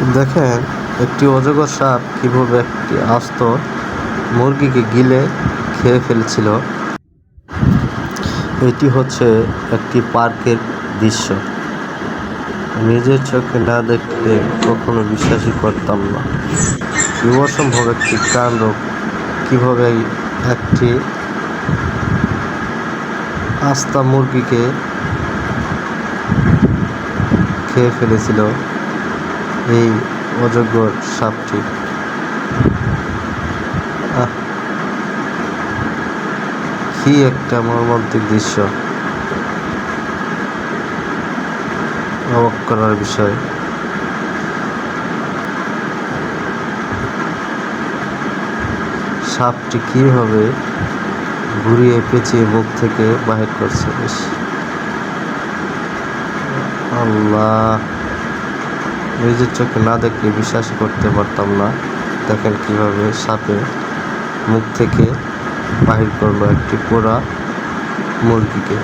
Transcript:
দেখেন একটি অজগর সাপ কিভাবে একটি আস্ত মুরগিকে গিলে খেয়ে ফেলছিল। এটি হচ্ছে একটি পার্কের দৃশ্য। নিজের চোখে না দেখলে কখনো বিশ্বাসই করতাম না। কি অসম্ভব একটি কাণ্ড! কিভাবে একটি আস্তা মুরগিকে খেয়ে ফেলেছিল এই অজগর সাপটি। কি একটা মর্মান্তিক দৃশ্য, অবাক করার বিষয়। সাপটি কিভাবে ঘুরিয়ে পেঁচিয়ে মুখ থেকে বাহির করছে! আল্লাহ, নিজের চোখে না দেখলে বিশ্বাস করতে পারতাম না। দেখেন কিভাবে সাপে মুখ থেকে বাহির করলো একটি পোড়া মুরগিকে।